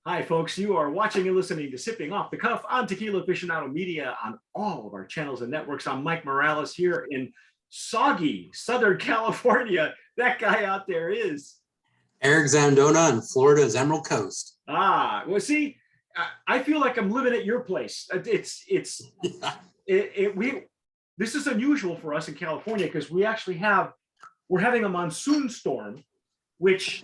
Hi, folks. You are watching and listening to Sipping Off the Cuff on Tequila Aficionado Media on all of our channels and networks. I'm Mike Morales here in soggy Southern California. That guy out there is Eric Zandona in Florida's Emerald Coast. Well, see, I feel like I'm living at your place. This is unusual for us in California because we're having a monsoon storm, which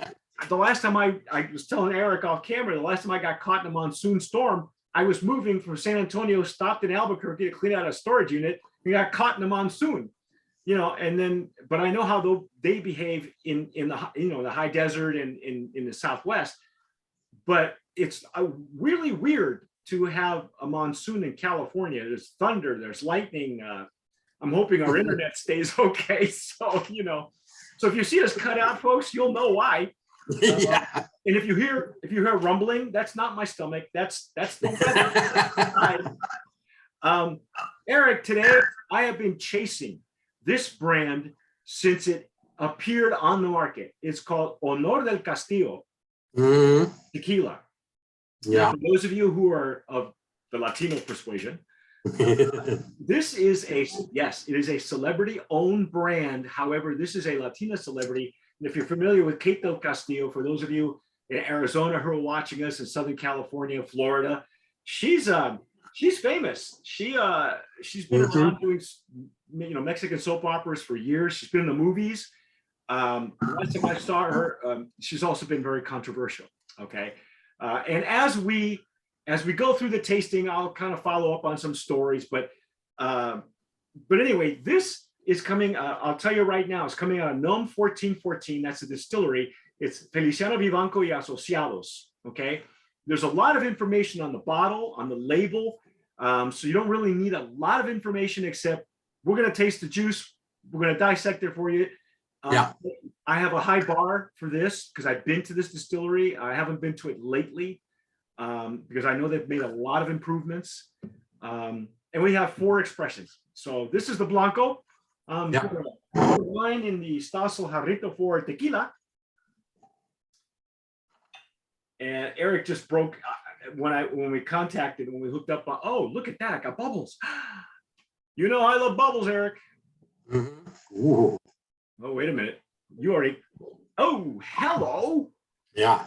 the last time I was telling Eric off camera, the last time I got caught in a monsoon storm, I was moving from San Antonio, stopped in Albuquerque to clean out a storage unit, and got caught in a monsoon. But I know how they behave in the high desert and in the Southwest. But it's really weird to have a monsoon in California. There's thunder, there's lightning. I'm hoping our internet stays okay. So if you see us cut out, folks, you'll know why. Yeah. And if you hear rumbling, that's not my stomach. That's the weather. Eric, today I have been chasing this brand since it appeared on the market. It's called Honor del Castillo Tequila. Yeah. Now, for those of you who are of the Latino persuasion, this is it is a celebrity-owned brand. However, this is a Latina celebrity. And if you're familiar with Kate del Castillo, for those of you in Arizona who are watching us in Southern California, Florida, she's famous. She's been around doing Mexican soap operas for years. She's been in the movies. Last time I saw her, she's also been very controversial. Okay, and as we go through the tasting, I'll kind of follow up on some stories. But anyway, this is coming. I'll tell you right now, it's coming out of NOM 1414. That's a distillery. It's Feliciano Vivanco y Asociados. Okay, there's a lot of information on the bottle, on the label. So you don't really need a lot of information, except we're going to taste the juice. We're going to dissect it for you. I have a high bar for this because I've been to this distillery. I haven't been to it lately because I know they've made a lot of improvements. And we have 4 expressions. So this is the Blanco. Wine in the Stasso Jarrito for tequila. And Eric just broke when we hooked up. Oh, look at that! I got bubbles. I love bubbles, Eric. Ooh. Oh, wait a minute. You already. Oh, hello. Yeah.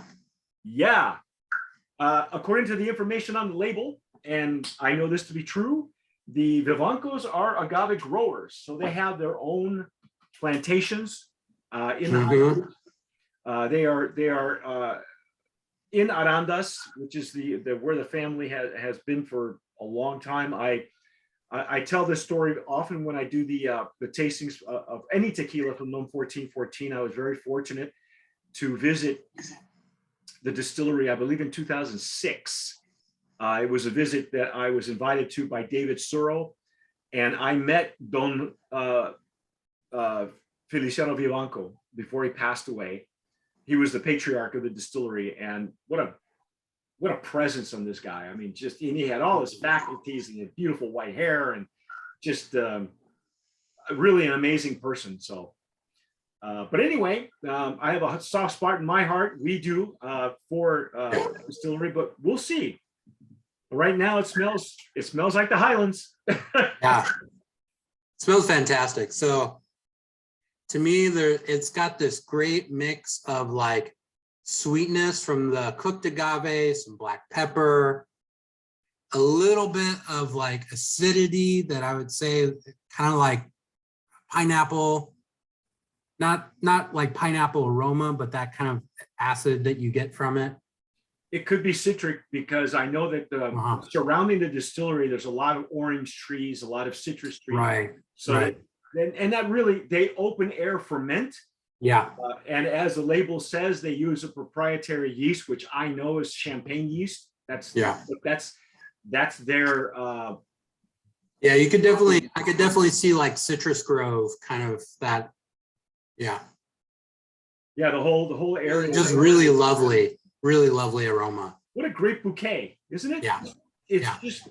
According to the information on the label, and I know this to be true, the Vivancos are agave growers, so they have their own plantations in the they are in Arandas, which is where the family has been for a long time. I tell this story often when I do the tastings of any tequila from NOM 1414. I was very fortunate to visit the distillery, I believe in 2006. It was a visit that I was invited to by David Suro, and I met Don Feliciano Vivanco before he passed away. He was the patriarch of the distillery, and what a presence on this guy. I mean, and he had all his faculties, and he had beautiful white hair, and just really an amazing person. So, but anyway, I have a soft spot in my heart. We do for distillery, but we'll see. Right now, it smells like the Highlands. Yeah, it smells fantastic. So, to me, it's got this great mix of like sweetness from the cooked agave, some black pepper, a little bit of like acidity that I would say kind of like pineapple, not like pineapple aroma, but that kind of acid that you get from it. It could be citric because I know that surrounding the distillery, there's a lot of orange trees, a lot of citrus trees. Right. So right. And that really, they open air ferment. Yeah. And as the label says, they use a proprietary yeast, which I know is champagne yeast. That's their. Yeah, I could definitely see like Citrus Grove kind of that. Yeah. Yeah, the whole area. Just really lovely aroma. What a great bouquet, isn't it? Yeah. It's just,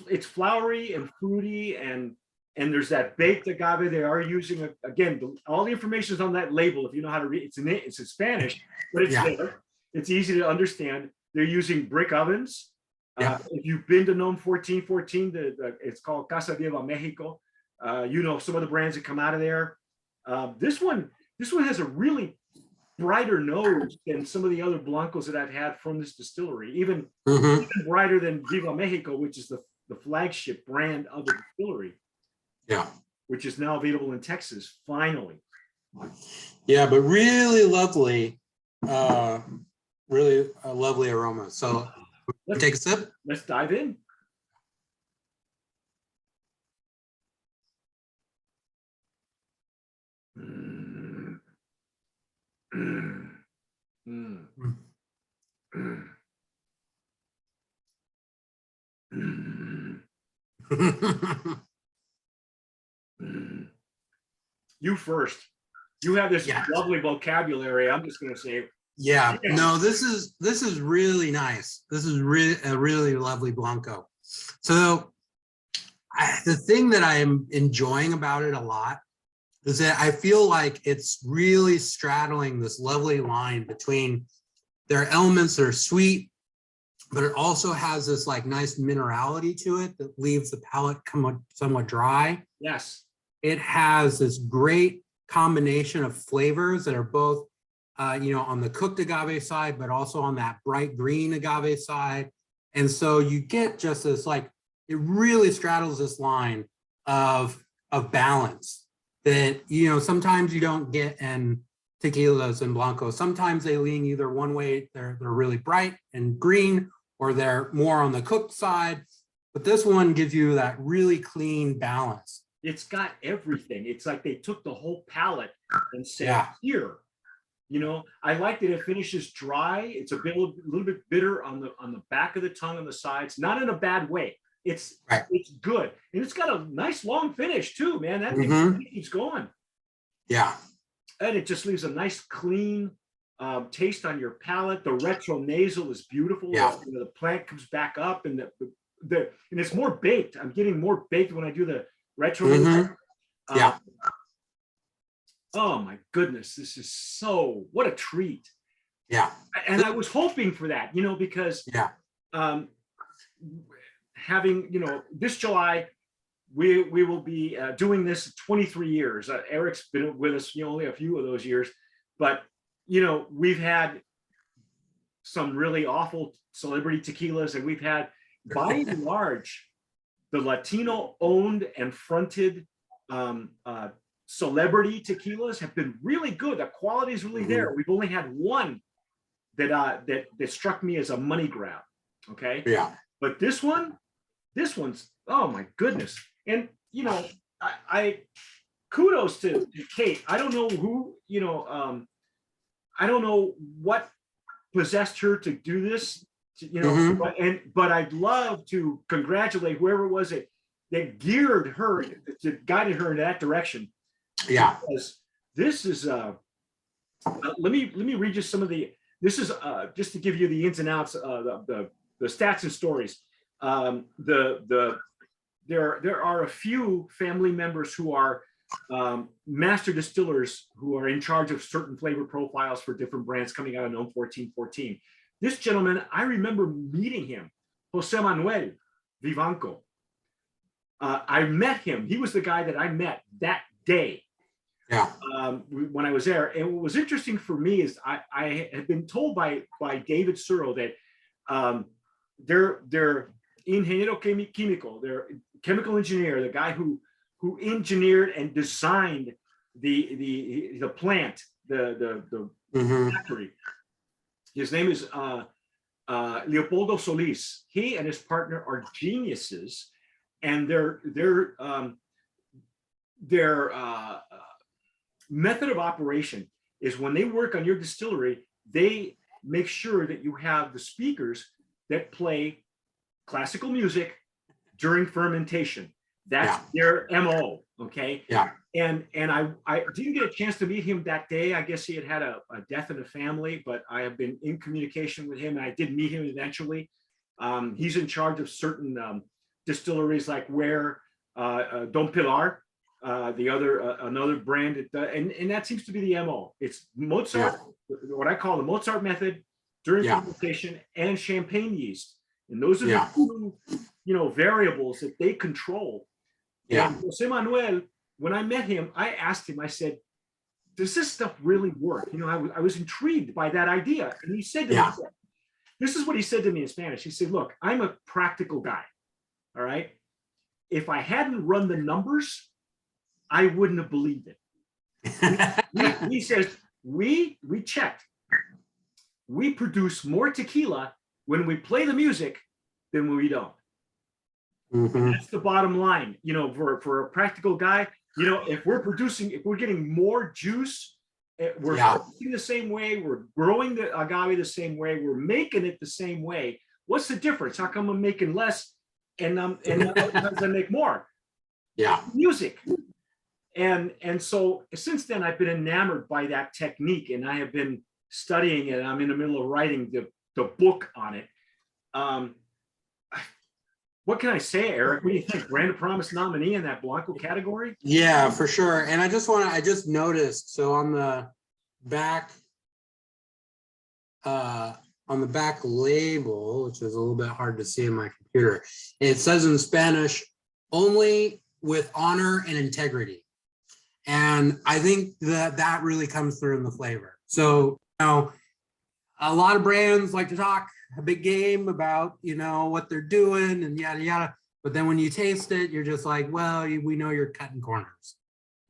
it's flowery and fruity, and there's that baked agave. They are using, again, all the information is on that label. If you know how to read, it's in Spanish, but it's there. It's easy to understand. They're using brick ovens. Yeah. If you've been to NOM 1414, it's called Casa Viva Mexico. You know some of the brands that come out of there. This one has a really brighter nose than some of the other blancos that I've had from this distillery. Even brighter than Viva Mexico, which is the flagship brand of the distillery. Yeah. Which is now available in Texas, finally. Yeah, but really lovely, really a lovely aroma. So let's take a sip. Let's dive in. You first. You have this lovely vocabulary. I'm just going to say. Yeah. No, this is really nice. This is really a really lovely Blanco. So the thing that I am enjoying about it a lot is that I feel like it's really straddling this lovely line between their elements that are sweet, but it also has this like nice minerality to it that leaves the palate somewhat dry. Yes. It has this great combination of flavors that are both, on the cooked agave side, but also on that bright green agave side. And so you get just this, like, it really straddles this line of balance that, sometimes you don't get in tequilas and blancos. Sometimes they lean either one way, they're really bright and green, or they're more on the cooked side. But this one gives you that really clean balance. It's got everything. It's like they took the whole palette and said, here, I like that it finishes dry. It's a little bit bitter on the back of the tongue, on the sides, not in a bad way. It's good. And it's got a nice long finish too, man. That thing keeps going. Yeah. And it just leaves a nice clean taste on your palate. The retronasal is beautiful. Yeah. The plant comes back up and and it's more baked. I'm getting more baked when I do the retronasal. Yeah. Oh my goodness, this is what a treat. Yeah. And I was hoping for that, because having, this July, we will be doing this 23 years. Eric's been with us, only a few of those years, but, we've had some really awful celebrity tequilas, and we've had, by and large, the Latino owned and fronted celebrity tequilas have been really good. The quality is really there. We've only had one that struck me as a money grab. Okay. Yeah. But this one's, oh my goodness. And I kudos to Kate. I don't know who, I don't know what possessed her to do this, but I'd love to congratulate whoever it was that geared her, that guided her in that direction. Yeah. Because this is let me read you some of this is just to give you the ins and outs, the stats and stories. There are a few family members who are master distillers who are in charge of certain flavor profiles for different brands coming out of NOM 1414. This gentleman, I remember meeting him, Jose Manuel Vivanco. I met him. He was the guy that I met that day. Yeah. When I was there. And what was interesting for me is I had been told by David Suro that they're ingeniero químico, they're chemical engineer, the guy who engineered and designed the plant, the factory. His name is Leopoldo Solis. He and his partner are geniuses, and their method of operation is when they work on your distillery, they make sure that you have the speakers that play classical music during fermentation. That's their MO. Okay. Yeah. And I didn't get a chance to meet him that day. I guess he had a death in the family, but I have been in communication with him, and I did meet him eventually. He's in charge of certain distilleries, like where Don Pilar, another brand, and that seems to be the MO. It's Mozart, what I call the Mozart method, during fermentation and champagne yeast. And those are the two, variables that they control. And Jose Manuel, when I met him, I asked him, I said, does this stuff really work? I was intrigued by that idea. And he said to me, this is what he said to me in Spanish. He said, look, I'm a practical guy. All right. If I hadn't run the numbers, I wouldn't have believed it. He says, we checked. We produce more tequila when we play the music than when we don't. That's the bottom line. For a practical guy, if we're getting more juice, we're harvesting the same way, we're growing the agave the same way, we're making it the same way. What's the difference? How come I'm making less and I make more? Music. And so since then, I've been enamored by that technique, and I have been studying it. I'm in the middle of writing the book on it. What can I say, Eric? What do you think? Brand of Promise nominee in that Blanco category? Yeah, for sure. And I just noticed, so on the back label, which is a little bit hard to see in my computer, it says in Spanish, only with honor and integrity. And I think that really comes through in the flavor. So, a lot of brands like to talk a big game about, what they're doing and yada, yada. But then when you taste it, you're just like, well, we know you're cutting corners.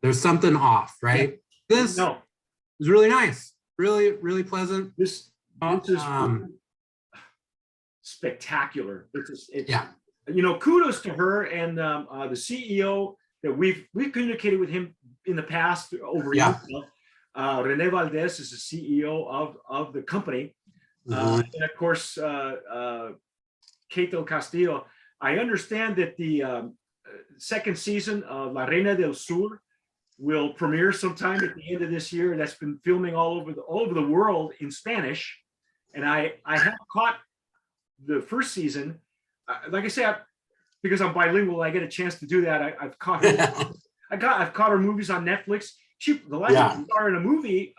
There's something off, right? This is really nice. Really, really pleasant. This is spectacular. Kudos to her and the CEO that we've communicated with him in the past over years. Rene Valdez is the CEO of the company. And of course, Castillo. I understand that the second season of La Reina del Sur will premiere sometime at the end of this year. That's been filming all over the world in Spanish. And I have caught the first season. Like I said, because I'm bilingual, I get a chance to do that. I've caught her. I've caught her movies on Netflix. The last time she starred in a movie,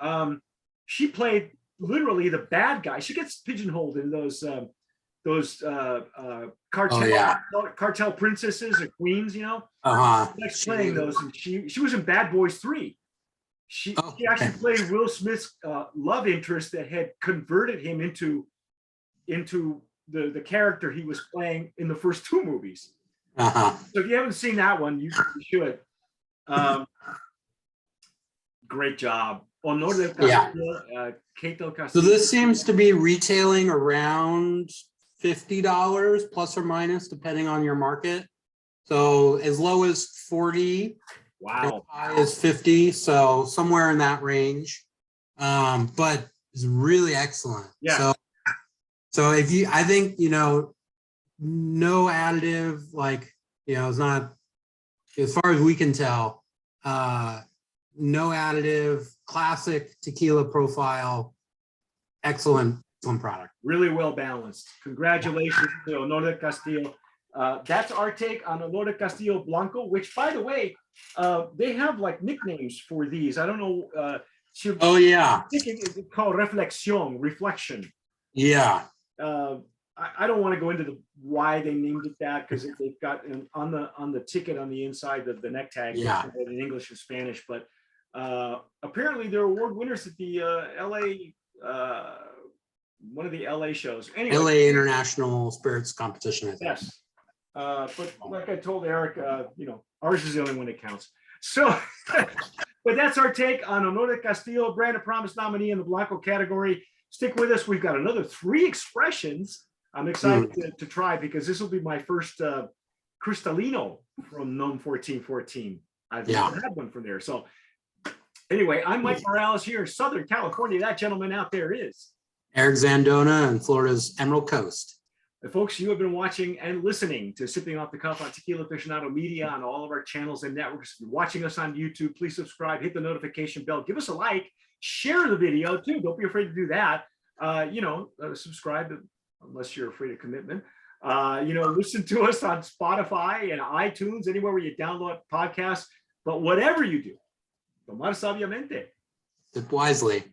she played literally the bad guy. She gets pigeonholed in those cartel princesses or queens, She's playing those, and she was in Bad Boys 3. She actually played Will Smith's love interest that had converted him into the character he was playing in the first two movies. So if you haven't seen that one, you should. Great job. Honor del Castillo, Castillo. So this seems to be retailing around $50 plus or minus, depending on your market. So as low as 40, as high as 50. So somewhere in that range. But it's really excellent. Yeah. So if I think, no additive, it's not, as far as we can tell, no additive, classic tequila profile, excellent product. Really well balanced. Congratulations to Honor del Castillo. That's our take on Honor del Castillo Blanco, which, by the way, they have nicknames for these. I don't know. I think it's called reflection. Yeah. I don't want to go into why they named it that, because they've got on the ticket on the inside the neck tag in English and Spanish, but apparently they're award winners at the LA one of the LA shows. Anyway, LA International Spirits Competition, I think. Yes. But like I told Eric, ours is the only one that counts. So, but that's our take on Honor del Castillo, Brand of Promise nominee in the Blanco category. Stick with us. We've got another 3 expressions I'm excited to try, because this will be my first Cristalino from NOM 1414. I've never had one from there. So anyway, I'm Mike Morales here in Southern California. That gentleman out there is Eric Zandona in Florida's Emerald Coast. And folks, you have been watching and listening to Sipping Off the Cuff on Tequila Aficionado Media on all of our channels and networks. If you're watching us on YouTube, please subscribe, hit the notification bell, give us a like, share the video too. Don't be afraid to do that. Subscribe unless you're afraid of commitment. Listen to us on Spotify and iTunes, anywhere where you download podcasts. But whatever you do, tomar sabiamente. Sip wisely.